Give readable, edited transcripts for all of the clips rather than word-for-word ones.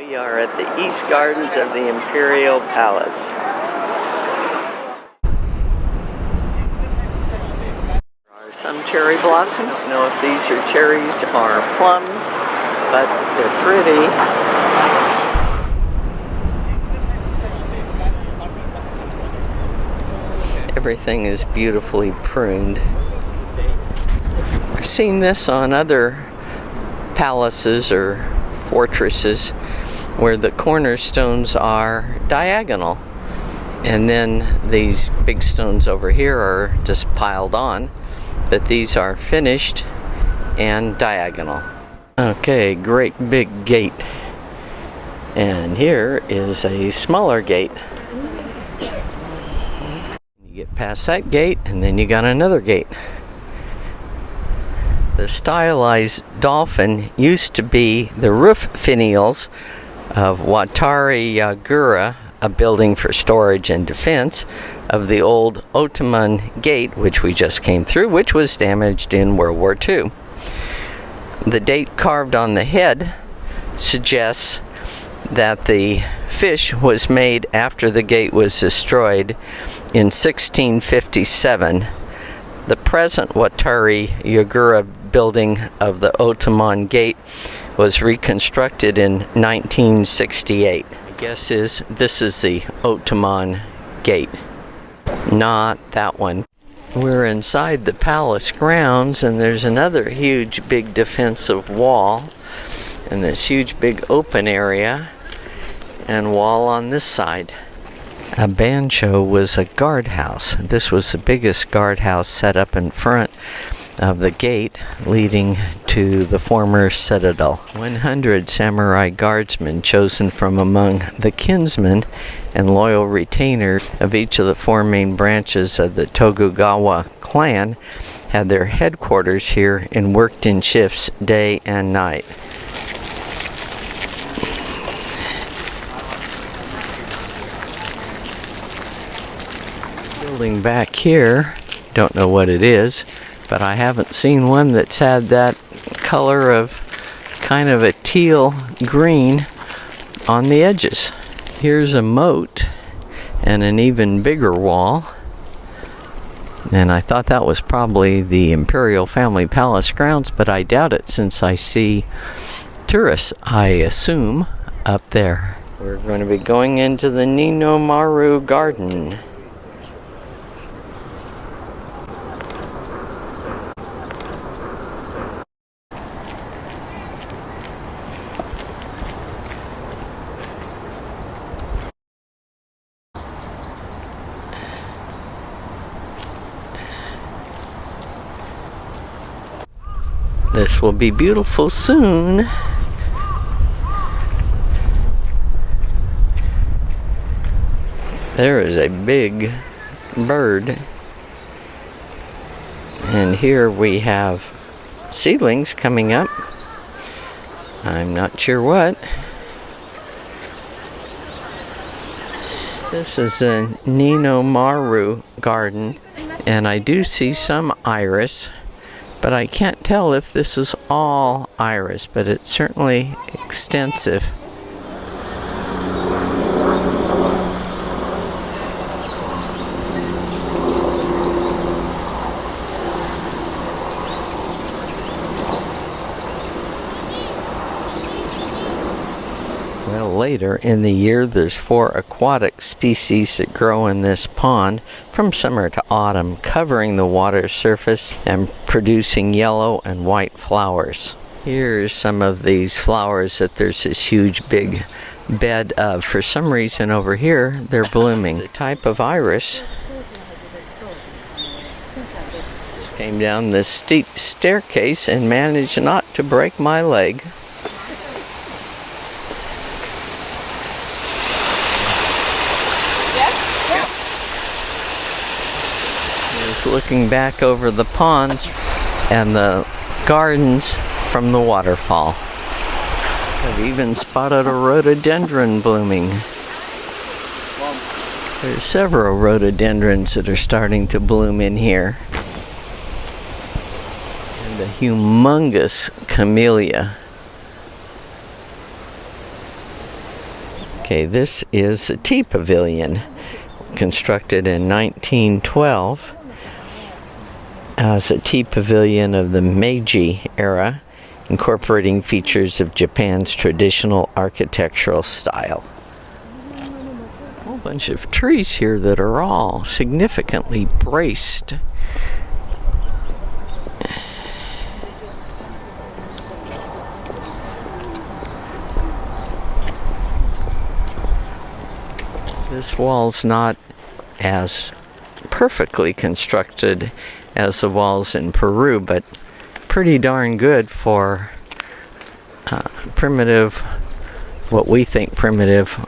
We are at the East Gardens of the Imperial Palace. There are some cherry blossoms. I don't know if these are cherries or plums, but they're pretty. Everything is beautifully pruned. I've seen this on other palaces or fortresses where the cornerstones are diagonal, and then these big stones over here are just piled on, but these are finished and diagonal. Okay, great big gate, and here is a smaller gate. You get past that gate and then you got another gate. The stylized dolphin used to be the roof finials of Watari Yagura, a building for storage and defense of the old Ottoman gate, which we just came through, which was damaged in World War II. The date carved on the head suggests that the fish was made after the gate was destroyed in 1657. The present Watari Yagura building of the Ottoman gate was reconstructed in 1968. My guess is this is the Ottoman gate, not that one. We're inside the palace grounds, and there's another huge big defensive wall, and this huge big open area and wall on this side. A bancho was a guardhouse. This was the biggest guardhouse set up in front of the gate leading to the former citadel. 100 samurai guardsmen chosen from among the kinsmen and loyal retainers of each of the four main branches of the Tokugawa clan had their headquarters here and worked in shifts day and night. Building back here, don't know what it is, but I haven't seen one that's had that color of kind of a teal green on the edges. Here's a moat and an even bigger wall, and I thought that was probably the Imperial Family Palace grounds, but I doubt it since I see tourists, I assume, up there. We're going to be going into the Ninomaru Garden. This will be beautiful soon. There is a big bird. And here we have seedlings coming up. I'm not sure what. This is a Ninomaru garden, and I do see some iris. But I can't tell if this is all iris, but it's certainly extensive. Well, later in the year, there's 4 aquatic species that grow in this pond from summer to autumn, covering the water surface and producing yellow and white flowers. Here's some of these flowers that there's this huge big bed of. For some reason over here, they're blooming. It's a type of iris. Just came down this steep staircase and managed not to break my leg. Looking back over the ponds and the gardens from the waterfall. I've even spotted a rhododendron blooming. There's several rhododendrons that are starting to bloom in here. And the humongous camellia. Okay, this is a tea pavilion constructed in 1912 as a tea pavilion of the Meiji era, incorporating features of Japan's traditional architectural style. A whole bunch of trees here that are all significantly braced. This wall's not as perfectly constructed as the walls in Peru, but pretty darn good for primitive, what we think primitive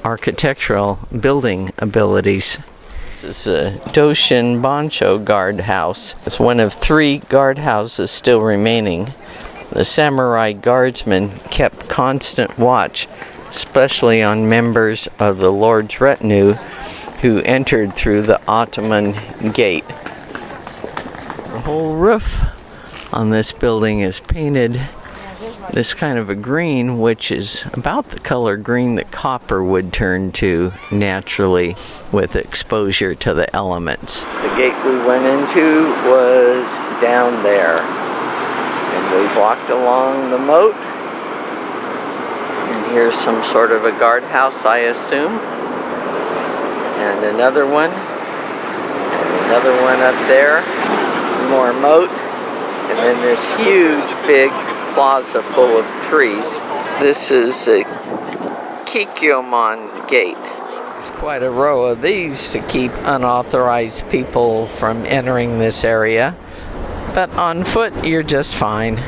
architectural building abilities. This is a Doshin Bancho guardhouse. It's one of 3 guardhouses still remaining. The samurai guardsmen kept constant watch, especially on members of the Lord's retinue who entered through the Ottoman gate. The whole roof on this building is painted this kind of a green, which is about the color green that copper would turn to naturally with exposure to the elements. The gate we went into was down there, and we walked along the moat. And here's some sort of a guardhouse, I assume. And another one. And another one up there. More moat. And then this huge big plaza full of trees. This is a Kikyomon gate. There's quite a row of these to keep unauthorized people from entering this area. But on foot, you're just fine.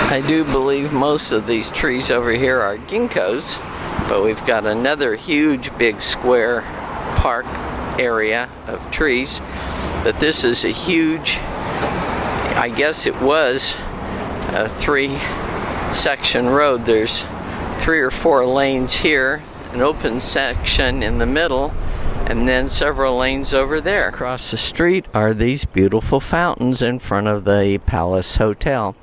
I do believe most of these trees over here are ginkgos, but we've got another huge big square park area of trees. But this is a huge, I guess it was a 3-section road. There's 3 or 4 lanes here, an open section in the middle, and then several lanes over there. Across the street are these beautiful fountains in front of the Palace Hotel.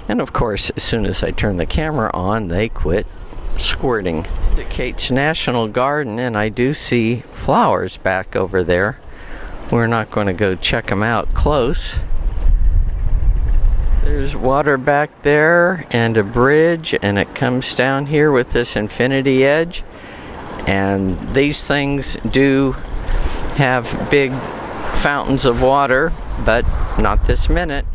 And of course, as soon as I turn the camera on, they quit squirting. Indicates National Garden, and I do see flowers back over there. We're not going to go check them out close. There's water back there and a bridge, and it comes down here with this infinity edge. And these things do have big fountains of water, but not this minute.